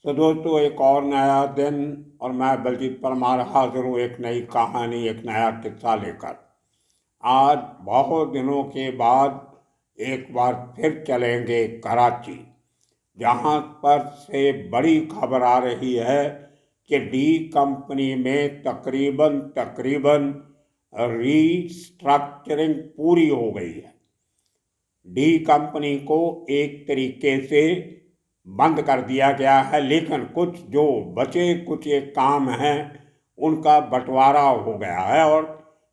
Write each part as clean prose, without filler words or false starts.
तो दोस्तों, एक और नया दिन और मैं बलजीत परमार हाजिर हूँ एक नई कहानी, एक नया किस्सा लेकर। आज बहुत दिनों के बाद एक बार फिर चलेंगे कराची, जहाँ पर से बड़ी खबर आ रही है कि डी कंपनी में तकरीबन तकरीबन रीस्ट्रक्चरिंग पूरी हो गई है। डी कंपनी को एक तरीके से बंद कर दिया गया है, लेकिन कुछ जो बचे कुछ एक काम हैं उनका बंटवारा हो गया है। और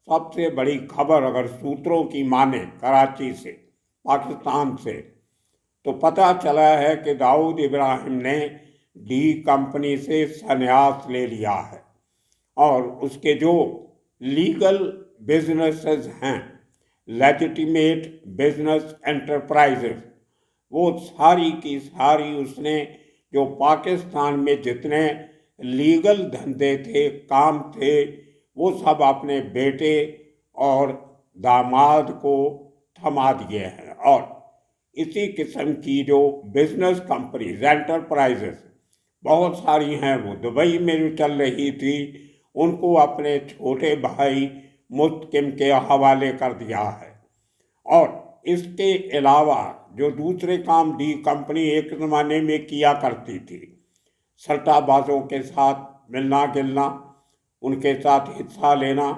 सबसे बड़ी खबर अगर सूत्रों की माने कराची से, पाकिस्तान से, तो पता चला है कि दाऊद इब्राहिम ने डी कंपनी से संन्यास ले लिया है और उसके जो लीगल बिजनेसेस हैं, लेजिटिमेट बिजनेस एंटरप्राइजेस, वो सारी की सारी उसने जो पाकिस्तान में जितने लीगल धंधे थे, काम थे, वो सब अपने बेटे और दामाद को थमा दिए हैं। और इसी किस्म की जो बिजनेस कंपनीज, एंटरप्राइजेस बहुत सारी हैं, वो दुबई में जो चल रही थी, उनको अपने छोटे भाई मुस्तकिम के हवाले कर दिया है। और इसके अलावा जो दूसरे काम डी कंपनी एक ज़माने में किया करती थी, सट्टाबाजों के साथ मिलना गिलना, उनके साथ हिस्सा लेना,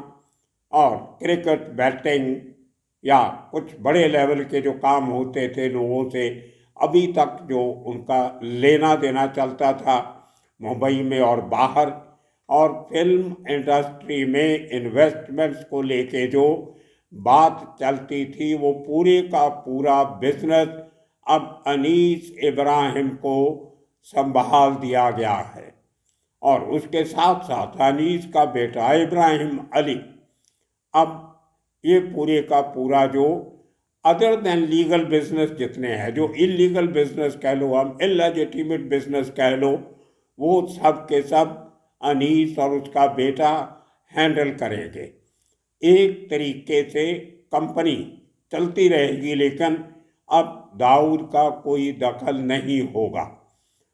और क्रिकेट बैटिंग या कुछ बड़े लेवल के जो काम होते थे लोगों से, अभी तक जो उनका लेना देना चलता था मुंबई में और बाहर, और फिल्म इंडस्ट्री में इन्वेस्टमेंट्स को लेके जो बात चलती थी, वो पूरे का पूरा बिजनेस अब अनीस इब्राहिम को संभाल दिया गया है। और उसके साथ साथ अनीस का बेटा इब्राहिम अली अब ये पूरे का पूरा जो अदर देन लीगल बिजनेस जितने हैं, जो इलीगल बिजनेस कह लो, हम इलेजिटिमेट बिजनेस कह लो, वो सब के सब अनीस और उसका बेटा हैंडल करेंगे। एक तरीके से कंपनी चलती रहेगी, लेकिन अब दाऊद का कोई दखल नहीं होगा।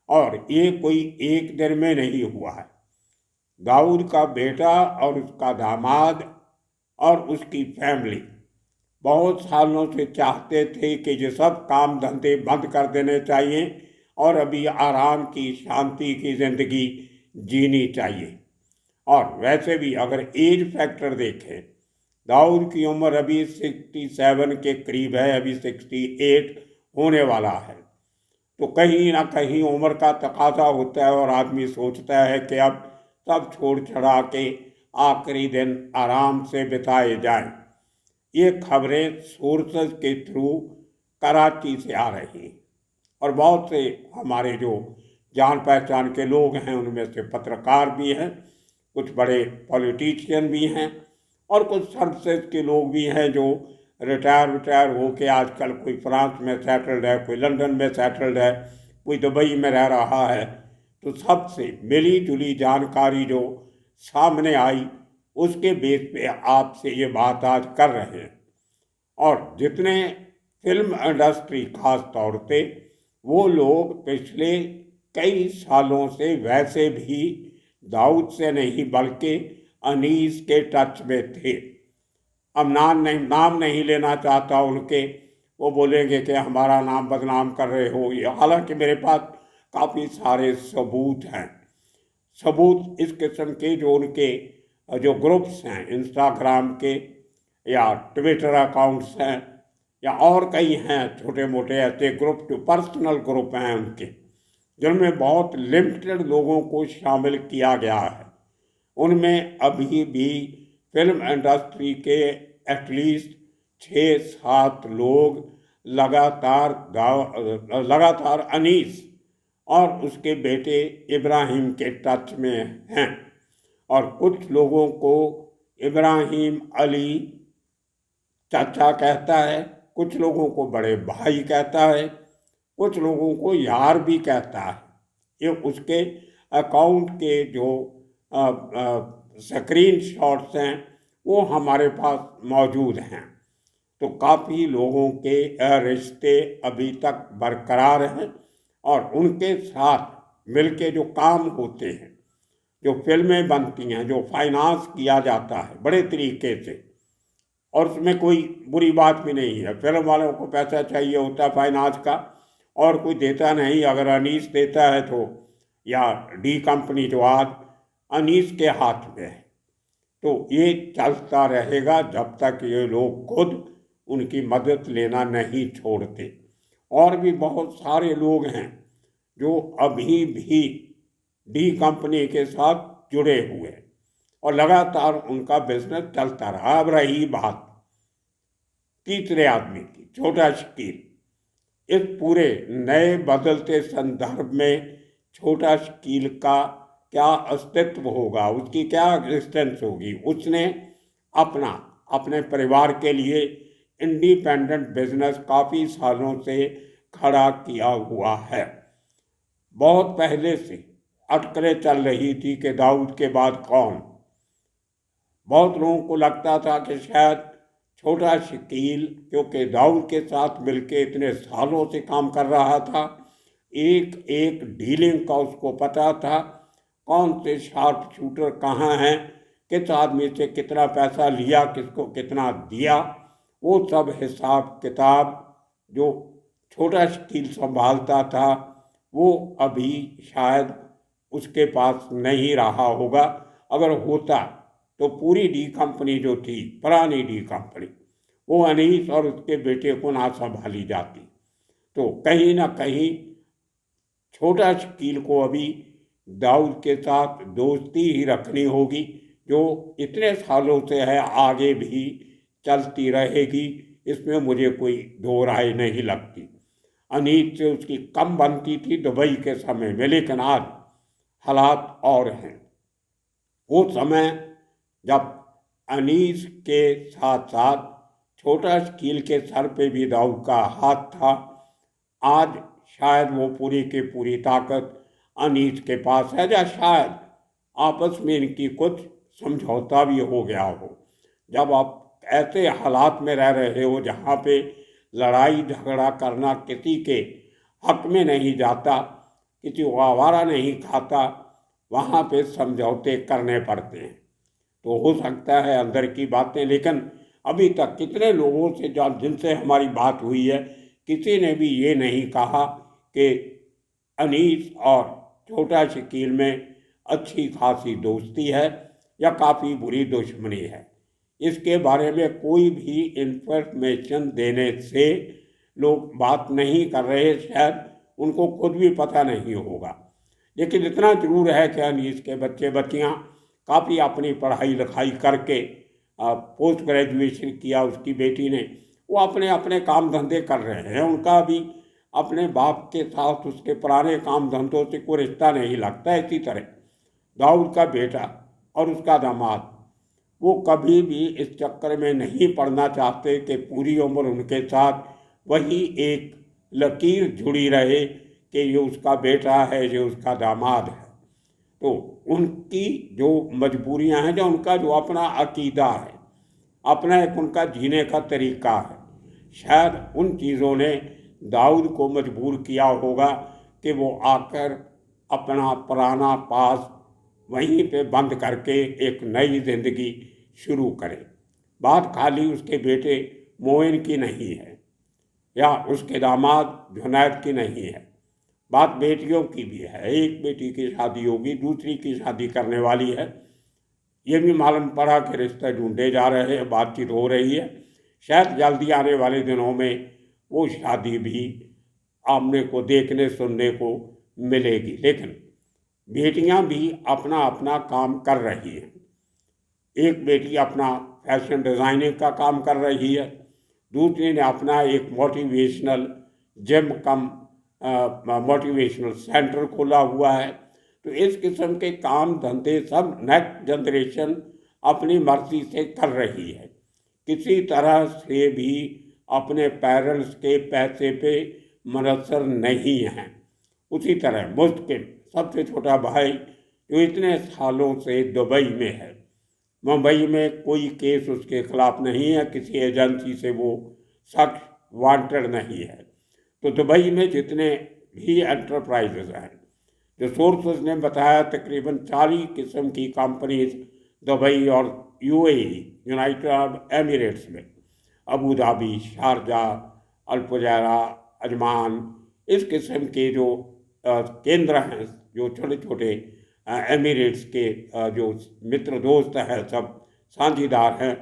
और ये कोई एक दिन में नहीं हुआ है। दाऊद का बेटा और उसका दामाद और उसकी फैमिली बहुत सालों से चाहते थे कि ये सब काम धंधे बंद कर देने चाहिए और अभी आराम की, शांति की ज़िंदगी जीनी चाहिए। और वैसे भी अगर एज फैक्टर देखें, दाऊद की उम्र अभी 67 के करीब है, अभी 68 होने वाला है। तो कहीं ना कहीं उम्र का तकाजा होता है और आदमी सोचता है कि अब सब छोड़ छड़ा के आखिरी दिन आराम से बिताए जाएं। ये खबरें सोर्सेज के थ्रू कराची से आ रही हैं और बहुत से हमारे जो जान पहचान के लोग हैं, उनमें से पत्रकार भी हैं, कुछ बड़े पॉलिटिशियन भी हैं और कुछ सर्विसेज के लोग भी हैं जो रिटायर होके आजकल कोई फ्रांस में सेटल्ड है, कोई लंदन में सेटल्ड है, कोई दुबई में रह रहा है। तो सबसे मिली जुली जानकारी जो सामने आई, उसके बेस पे आपसे ये बात आज कर रहे हैं। और जितने फिल्म इंडस्ट्री खास तौर पे, वो लोग पिछले कई सालों से वैसे भी दाऊद से नहीं बल्कि अनीस के टच में थे। अब नाम नहीं लेना चाहता उनके, वो बोलेंगे कि हमारा नाम बदनाम कर रहे हो। ये हालांकि मेरे पास काफ़ी सारे सबूत हैं, सबूत इस किस्म के जो उनके जो ग्रुप्स हैं, इंस्टाग्राम के या ट्विटर अकाउंट्स हैं या और कई हैं छोटे मोटे ऐसे ग्रुप जो पर्सनल ग्रुप हैं उनके, जिनमें बहुत लिमिटेड लोगों को शामिल किया गया है। उनमें अभी भी फिल्म इंडस्ट्री के एटलीस्ट 6-7 लोग लगातार अनीस और उसके बेटे इब्राहिम के टच में हैं। और कुछ लोगों को इब्राहिम अली चाचा कहता है, कुछ लोगों को बड़े भाई कहता है, कुछ लोगों को यार भी कहता है। ये उसके अकाउंट के जो स्क्रीन शॉट्स हैं वो हमारे पास मौजूद हैं। तो काफ़ी लोगों के रिश्ते अभी तक बरकरार हैं और उनके साथ मिलके जो काम होते हैं, जो फिल्में बनती हैं, जो फाइनेंस किया जाता है बड़े तरीके से, और उसमें कोई बुरी बात भी नहीं है। फिल्म वालों को पैसा चाहिए होता है फाइनेंस का, और कोई देता नहीं। अगर अनीस देता है तो, या डी कंपनी जो आज अनीस के हाथ में है, तो ये चलता रहेगा जब तक ये लोग खुद उनकी मदद लेना नहीं छोड़ते। और भी बहुत सारे लोग हैं जो अभी भी डी कंपनी के साथ जुड़े हुए हैं और लगातार उनका बिजनेस चलता रहा। अब रही बात तीसरे आदमी की, छोटा शकील। इस पूरे नए बदलते संदर्भ में छोटा शकील का क्या अस्तित्व होगा, उसकी क्या एग्जिस्टेंस होगी। उसने अपने परिवार के लिए इंडिपेंडेंट बिजनेस काफ़ी सालों से खड़ा किया हुआ है। बहुत पहले से अटकलें चल रही थी कि दाऊद के बाद कौन। बहुत लोगों को लगता था कि शायद छोटा शकील, क्योंकि दाऊद के साथ मिलके इतने सालों से काम कर रहा था, एक एक डीलिंग का उसको पता था, कौन से शार्प शूटर कहाँ हैं, किस आदमी से कितना पैसा लिया, किसको कितना दिया, वो सब हिसाब किताब जो छोटा शकील संभालता था, वो अभी शायद उसके पास नहीं रहा होगा। अगर होता तो पूरी डी कंपनी जो थी, पुरानी डी कंपनी, वो अनीस और उसके बेटे को ना संभाली जाती। तो कहीं ना कहीं छोटा शकील को अभी दाऊद के साथ दोस्ती ही रखनी होगी, जो इतने सालों से है, आगे भी चलती रहेगी, इसमें मुझे कोई दो राय नहीं लगती। अनीस से उसकी कम बनती थी दुबई के समय में, लेकिन आज हालात और हैं। वो समय जब अनीस के साथ साथ छोटा शकील के सर पे भी दाऊद का हाथ था, आज शायद वो पूरी की पूरी ताकत अनीस के पास है, या शायद आपस में इनकी कुछ समझौता भी हो गया हो। जब आप ऐसे हालात में रह रहे हो जहाँ पे लड़ाई झगड़ा करना किसी के हक में नहीं जाता, किसी को आवारा नहीं खाता, वहाँ पे समझौते करने पड़ते हैं। तो हो सकता है अंदर की बातें, लेकिन अभी तक कितने लोगों से जिनसे हमारी बात हुई है, किसी ने भी ये नहीं कहा कि अनीस और छोटा शकील में अच्छी खासी दोस्ती है या काफ़ी बुरी दुश्मनी है। इसके बारे में कोई भी इंफॉर्मेशन देने से लोग बात नहीं कर रहे, शायद उनको खुद भी पता नहीं होगा। लेकिन इतना जरूर है कि अनीस के बच्चे बच्चियाँ काफ़ी अपनी पढ़ाई लिखाई करके पोस्ट ग्रेजुएशन किया, उसकी बेटी ने, वो अपने अपने काम धंधे कर रहे हैं। उनका भी अपने बाप के साथ उसके पुराने काम धंधों से कोई रिश्ता नहीं लगता। इसी तरह दाऊद का बेटा और उसका दामाद, वो कभी भी इस चक्कर में नहीं पड़ना चाहते कि पूरी उम्र उनके साथ वही एक लकीर जुड़ी रहे कि ये उसका बेटा है, ये उसका दामाद है। तो उनकी जो मजबूरियां हैं, जो उनका जो अपना अकीदा है, अपना एक उनका जीने का तरीका है, शायद उन चीज़ों ने दाऊद को मजबूर किया होगा कि वो आकर अपना पुराना पास वहीं पे बंद करके एक नई जिंदगी शुरू करे। बात खाली उसके बेटे मोइन की नहीं है या उसके दामाद जुनैद की नहीं है, बात बेटियों की भी है। एक बेटी की शादी होगी, दूसरी की शादी करने वाली है, ये भी मालूम पड़ा कि रिश्ते ढूंढे जा रहे हैं, बातचीत हो रही है। शायद जल्दी आने वाले दिनों में वो शादी भी आमने को देखने सुनने को मिलेगी। लेकिन बेटियां भी अपना अपना काम कर रही हैं। एक बेटी अपना फैशन डिज़ाइनिंग का काम कर रही है, दूसरी ने अपना एक मोटिवेशनल जिम कम मोटिवेशनल सेंटर खोला हुआ है। तो इस किस्म के काम धंधे सब नेक्स्ट जनरेशन अपनी मर्जी से कर रही है, किसी तरह से भी अपने पेरेंट्स के पैसे पे मुनसर नहीं हैं। उसी तरह मुस्तकिल सबसे छोटा भाई जो इतने सालों से दुबई में है, मुंबई में कोई केस उसके खिलाफ नहीं है, किसी एजेंसी से वो शख्स वांटेड नहीं है। तो दुबई में जितने भी एंटरप्राइजेज हैं, जो सोर्सेज ने बताया तकरीबन 40 किस्म की कंपनीज दुबई और यूएई, यूनाइटेड अरब एमिरेट्स में, अबू धाबी, शारजा, अल-फुजैरा, अजमान, इस किस्म के जो केंद्र हैं, जो छोटे छोटे एमिरेट्स के जो मित्र दोस्त हैं, सब साझीदार हैं,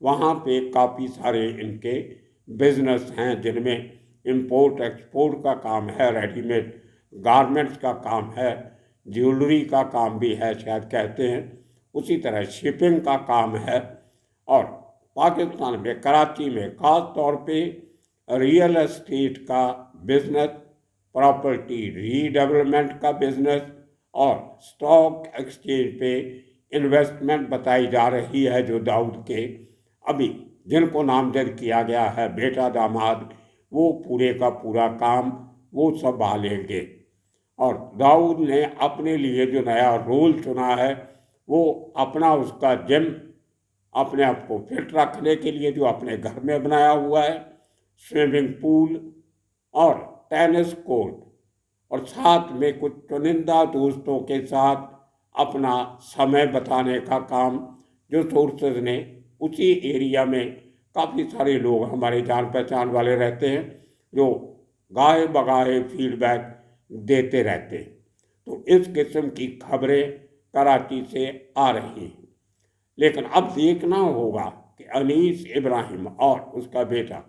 वहाँ पे काफ़ी सारे इनके बिजनेस हैं जिनमें इंपोर्ट एक्सपोर्ट का काम है, रेडीमेड गारमेंट्स का काम है, ज्वेलरी का काम भी है शायद कहते हैं, उसी तरह शिपिंग का काम है। और पाकिस्तान में कराची में ख़ास तौर पे रियल एस्टेट का बिजनेस, प्रॉपर्टी रीडेवलपमेंट का बिजनेस और स्टॉक एक्सचेंज पे इन्वेस्टमेंट बताई जा रही है। जो दाऊद के अभी जिनको नामजद किया गया है बेटा दामाद, वो पूरे का पूरा काम वो संभालेंगे। और दाऊद ने अपने लिए जो नया रोल चुना है वो अपना उसका जिम, अपने आप को फिट रखने के लिए जो अपने घर में बनाया हुआ है, स्विमिंग पूल और टेनिस कोर्ट, और साथ में कुछ चुनिंदा दोस्तों के साथ अपना समय बताने का काम जो सोर्सेज ने उसी एरिया में काफ़ी सारे लोग हमारे जान पहचान वाले रहते हैं जो गाहे बगाहे फीडबैक देते रहते हैं। तो इस किस्म की खबरें कराची से आ रही हैं। लेकिन अब देखना होगा कि अनीस इब्राहिम और उसका बेटा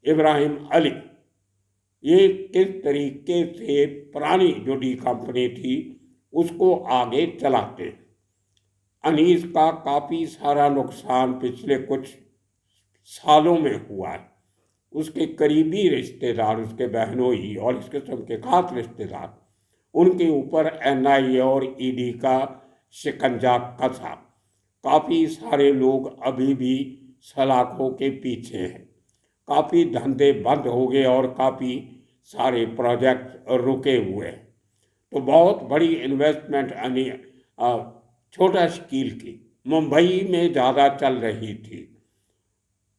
इब्राहिम अली ये किस तरीके से पुरानी जो डी कंपनी थी उसको आगे चलाते हैं। अनीस का काफ़ी सारा नुकसान पिछले कुछ सालों में हुआ है। उसके करीबी रिश्तेदार, उसके बहनोई और इस किस्म के खास रिश्तेदार, उनके ऊपर एनआईए और ईडी का शिकंजा कसा। काफ़ी सारे लोग अभी भी सलाखों के पीछे हैं। काफ़ी धंधे बंद हो गए और काफ़ी सारे प्रोजेक्ट रुके हुए हैं। तो बहुत बड़ी इन्वेस्टमेंट छोटा स्केल की मुंबई में ज़्यादा चल रही थी।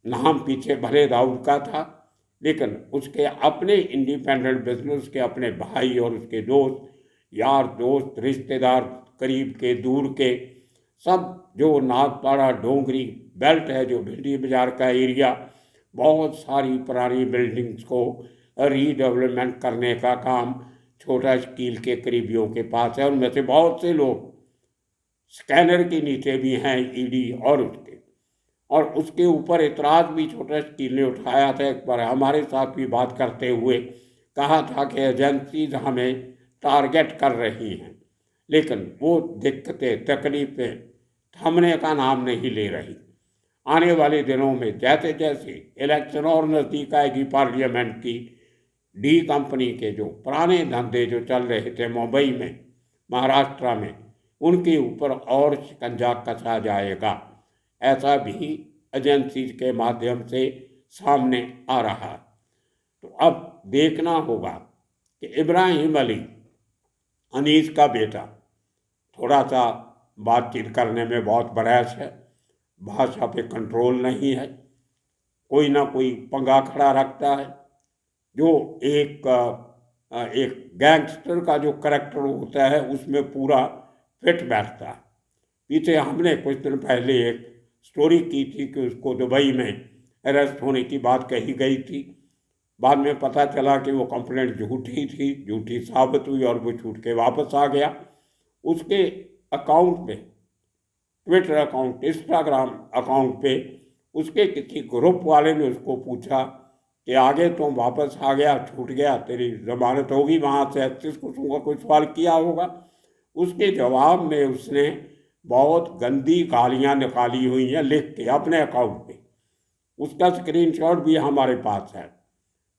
नाम पीछे भले दाऊद का था, लेकिन उसके अपने इंडिपेंडेंट बिजनेस के अपने भाई और उसके दोस्त, यार दोस्त, रिश्तेदार, करीब के दूर के सब, जो नागपाड़ा डोंगरी बेल्ट है, जो भिंडी बाजार का एरिया, बहुत सारी पुरानी बिल्डिंग्स को रीडेवलपमेंट करने का काम छोटा स्केल के करीबियों के पास है। उनमें से बहुत से लोग स्कैनर के नीचे भी हैं ईडी और उसके ऊपर इतराज़ भी छोटा स्केल ने उठाया था। एक बार हमारे साथ भी बात करते हुए कहा था कि एजेंसीज हमें टारगेट कर रही हैं, लेकिन वो दिक्कतें तकलीफें थमने का नाम नहीं ले रही। आने वाले दिनों में जैसे जैसे इलेक्शन और नज़दीक आएगी पार्लियामेंट की, डी कंपनी के जो पुराने धंधे जो चल रहे थे मुंबई में, महाराष्ट्र में, उनके ऊपर और शिकंजा कसा जाएगा। ऐसा भी एजेंसीज के माध्यम से सामने आ रहा है। तो अब देखना होगा कि इब्राहिम अली, अनीस का बेटा, थोड़ा सा बातचीत करने में बहुत बरैस है, भाषा पे कंट्रोल नहीं है, कोई ना कोई पंगा खड़ा रखता है, जो एक गैंगस्टर का जो करैक्टर होता है उसमें पूरा फिट बैठता है। पीछे हमने कुछ दिन पहले एक स्टोरी की थी कि उसको दुबई में अरेस्ट होने की बात कही गई थी। बाद में पता चला कि वो कंप्लेंट झूठी थी, झूठी साबित हुई और वो छूट के वापस आ गया। उसके अकाउंट पे, ट्विटर अकाउंट, इंस्टाग्राम अकाउंट पे, उसके किसी ग्रुप वाले ने उसको पूछा कि आगे तुम वापस आ गया, छूट गया, तेरी जमानत होगी वहाँ से, 31 को कोई सवाल किया होगा। उसके जवाब में उसने बहुत गंदी गालियाँ निकाली हुई हैं लिख के अपने अकाउंट पे। उसका स्क्रीनशॉट भी हमारे पास है।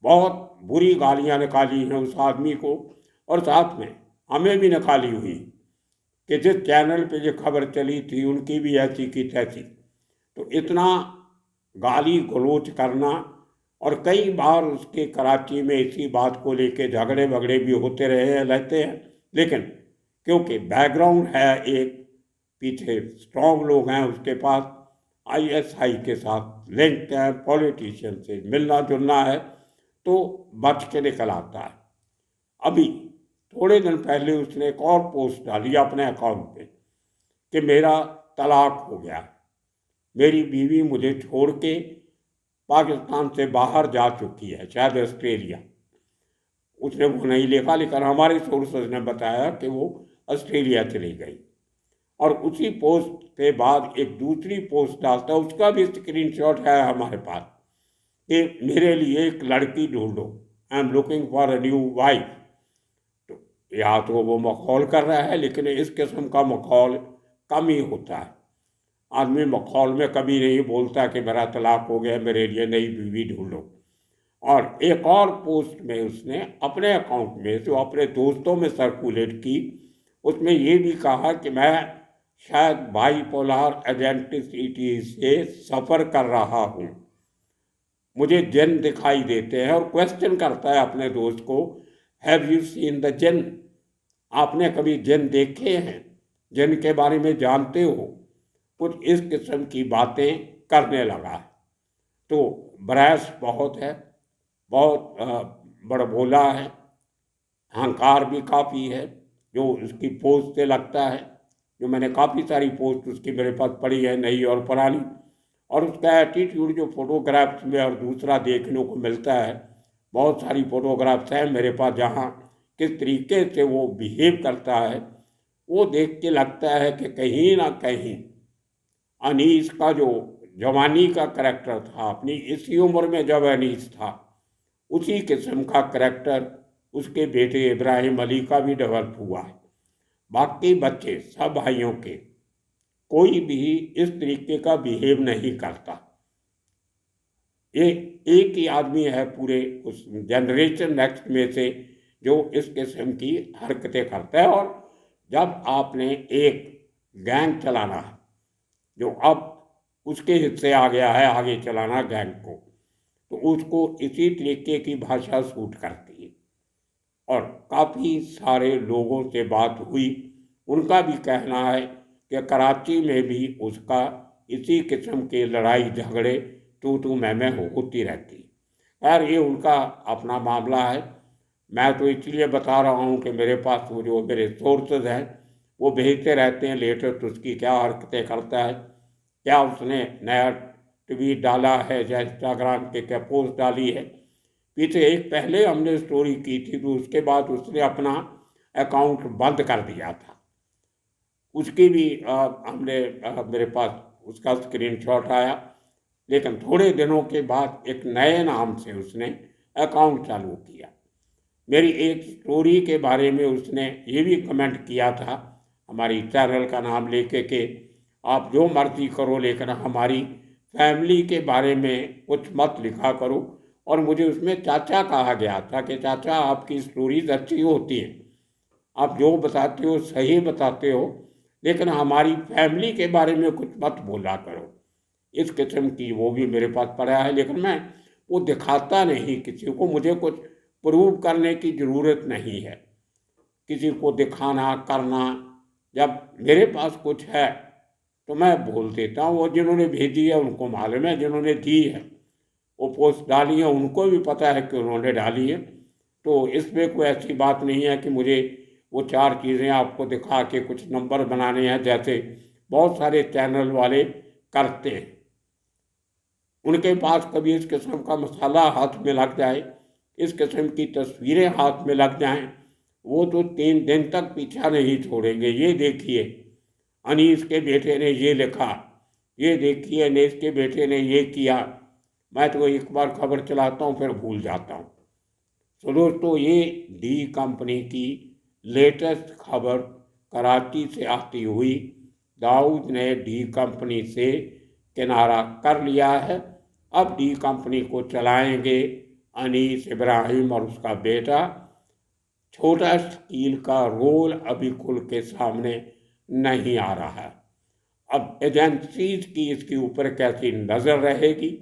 बहुत बुरी गालियाँ निकाली हैं उस आदमी को, और साथ में हमें भी निकाली हुई कि जिस चैनल पे ये खबर चली थी उनकी भी ऐसी की तैसी। तो इतना गाली गलोच करना, और कई बार उसके कराची में इसी बात को लेके झगड़े वगड़े भी होते रहे रहते हैं। लेकिन क्योंकि बैकग्राउंड है, एक पीछे स्ट्रॉन्ग लोग हैं उसके पास, आईएसआई के साथ लिंक है, पॉलिटिशियन से मिलना जुलना है, तो बच के निकल आता है। अभी थोड़े दिन पहले उसने एक और पोस्ट डाली अपने अकाउंट पे कि मेरा तलाक हो गया, मेरी बीवी मुझे छोड़ के पाकिस्तान से बाहर जा चुकी है, शायद ऑस्ट्रेलिया। उसने वो नहीं लिखा, लेकिन हमारे सोर्सेज ने बताया कि वो ऑस्ट्रेलिया चली गई। और उसी पोस्ट के बाद एक दूसरी पोस्ट डालता, उसका भी स्क्रीनशॉट है हमारे पास कि मेरे लिए एक लड़की ढूंढो, I am looking for a new wife. तो या तो वो मखौल कर रहा है, लेकिन इस किस्म का मखौल कम ही होता है। आदमी मखौल में कभी नहीं बोलता कि मेरा तलाक हो गया, मेरे लिए नई बीवी ढूंढो। और एक और पोस्ट में उसने अपने अकाउंट में जो अपने दोस्तों में सर्कुलेट की, उसमें ये भी कहा कि मैं शायद बाइपोलर आइडेंटिटी से सफ़र कर रहा हूँ, मुझे जिन दिखाई देते हैं। और क्वेश्चन करता है अपने दोस्त को, हैव यू सीन द जिन? आपने कभी जिन देखे हैं, जिन के बारे में जानते हो? कुछ इस किस्म की बातें करने लगा है। तो ब्रैश बहुत है, बहुत बड़बोला है, अहंकार भी काफ़ी है, जो उसकी पोस्ट से लगता है। जो मैंने काफ़ी सारी पोस्ट उसकी मेरे पास पड़ी है, नई और पुरानी। और उसका एटीट्यूड जो फोटोग्राफ्स में और दूसरा देखने को मिलता है, बहुत सारी फोटोग्राफ्स हैं मेरे पास जहाँ किस तरीके से वो बिहेव करता है, वो देख के लगता है कि कहीं ना कहीं अनीस का जो जवानी का करैक्टर था, अपनी इसी उम्र में जब अनीस था, उसी किस्म का करैक्टर उसके बेटे इब्राहिम अली का भी डेवलप हुआ है। बाकी बच्चे सब भाइयों के कोई भी इस तरीके का बिहेव नहीं करता। एक ही आदमी है पूरे उस जनरेशन नेक्स्ट में से जो इस किस्म की हरकतें करता है। और जब आपने एक गैंग चलाना है, जो अब उसके हिस्से आ गया है आगे चलाना गैंग को, तो उसको इसी तरीके की भाषा सूट करती है। और काफ़ी सारे लोगों से बात हुई, उनका भी कहना है कि कराची में भी उसका इसी किस्म के लड़ाई झगड़े तू मैं होती रहती। यार ये उनका अपना मामला है, मैं तो इसलिए बता रहा हूँ कि मेरे पास वो जो मेरे सोर्सेज हैं वो भेजते रहते हैं लेटेस्ट उसकी क्या हरकतें करता है, क्या उसने नया ट्वीट डाला है या इंस्टाग्राम के क्या पोस्ट डाली है। पीछे एक पहले हमने स्टोरी की थी, तो उसके बाद उसने अपना अकाउंट बंद कर दिया था। उसकी भी हमने मेरे पास उसका स्क्रीनशॉट आया। लेकिन थोड़े दिनों के बाद एक नए नाम से उसने अकाउंट चालू किया। मेरी एक स्टोरी के बारे में उसने ये भी कमेंट किया था हमारी चैनल का नाम लेके कि आप जो मर्जी करो, लेकिन हमारी फैमिली के बारे में कुछ मत लिखा करो। और मुझे उसमें चाचा कहा गया था कि चाचा आपकी स्टोरीज अच्छी होती हैं, आप जो बताते हो सही बताते हो, लेकिन हमारी फैमिली के बारे में कुछ मत बोला करो। इस किस्म की वो भी मेरे पास पड़ा है, लेकिन मैं वो दिखाता नहीं किसी को। मुझे कुछ प्रूव करने की ज़रूरत नहीं है किसी को दिखाना करना। जब मेरे पास कुछ है तो मैं बोल देता हूँ। वो जिन्होंने भेजी है उनको मालूम है, जिन्होंने दी है वो पोस्ट डाली है उनको भी पता है कि उन्होंने डाली है। तो इसमें कोई ऐसी बात नहीं है कि मुझे वो चार चीज़ें आपको दिखा के कुछ नंबर बनाने हैं, जैसे बहुत सारे चैनल वाले करते हैं। उनके पास कभी इस किस्म का मसाला हाथ में लग जाए, इस किस्म की तस्वीरें हाथ में लग जाएं, वो तो 3 दिन तक पीछा नहीं छोड़ेंगे। ये देखिए अनीस के बेटे ने ये लिखा, ये देखिए अनीस के बेटे ने ये किया। मैं तो एक बार खबर चलाता हूँ फिर भूल जाता हूँ। तो दोस्तों ये डी कंपनी की लेटेस्ट खबर कराची से आती हुई, दाऊद ने डी कंपनी से किनारा कर लिया है। अब डी कंपनी को चलाएंगे अनीस इब्राहिम और उसका बेटा। छोटा स्कील का रोल अभी खुल के सामने नहीं आ रहा है। अब एजेंसीज की इसके ऊपर कैसी नज़र रहेगी,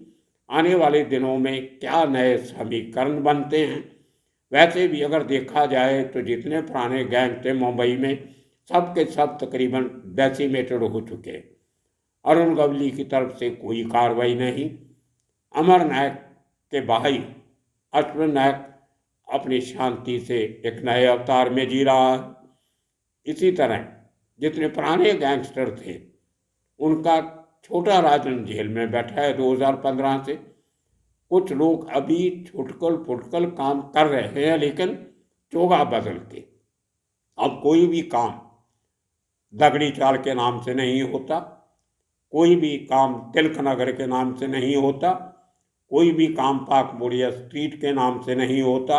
आने वाले दिनों में क्या नए समीकरण बनते हैं। वैसे भी अगर देखा जाए तो जितने पुराने गैंग थे मुंबई में, सब के सब तकरीबन डेसिमेटेड हो चुके। अरुण गवली की तरफ से कोई कार्रवाई नहीं। अमर नायक के भाई अश्विन नायक अपनी शांति से एक नए अवतार में जी रहा है। इसी तरह जितने पुराने गैंगस्टर थे उनका छोटा राजन जेल में बैठा है 2015 से। कुछ लोग अभी छुटकल फुटकल काम कर रहे हैं, लेकिन चोगा बदल के। अब कोई भी काम दगड़ी चाल के नाम से नहीं होता, कोई भी काम तिलक नगर के नाम से नहीं होता, कोई भी काम पाक बोरिया स्ट्रीट के नाम से नहीं होता,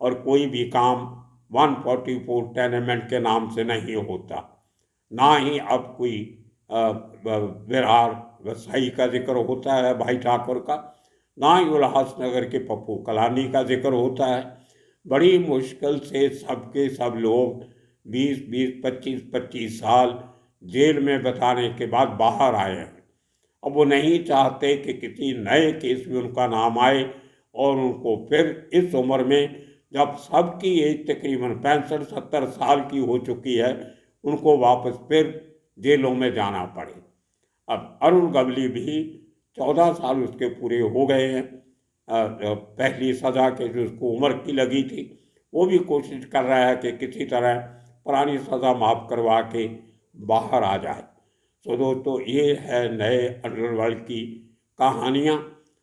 और कोई भी काम 144 टेनेमेंट के नाम से नहीं होता। ना ही अब कोई विरार वसाई का जिक्र होता है भाई ठाकुर का, ना ही उल्लासनगर के पप्पू कलानी का जिक्र होता है। बड़ी मुश्किल से सबके सब लोग 20-20, 25-25 साल जेल में बिताने के बाद बाहर आए हैं। अब वो नहीं चाहते कि किसी नए केस में उनका नाम आए और उनको फिर इस उम्र में, जब सबकी एज तकरीबन 65-70 साल की हो चुकी है, उनको वापस फिर जेलों में जाना पड़े। अब अरुण गवली भी 14 साल उसके पूरे हो गए हैं पहली सज़ा के जो उसको उम्र की लगी थी। वो भी कोशिश कर रहा है कि किसी तरह पुरानी सज़ा माफ़ करवा के बाहर आ जाए। तो दोस्तों, ये है नए अंडरवर्ल्ड की कहानियाँ।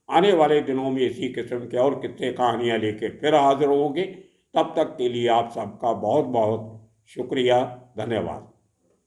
आने वाले दिनों में इसी किस्म के और किस्से कहानियाँ लेके फिर हाजिर होंगे। तब तक के लिए आप सबका बहुत बहुत शुक्रिया, धन्यवाद।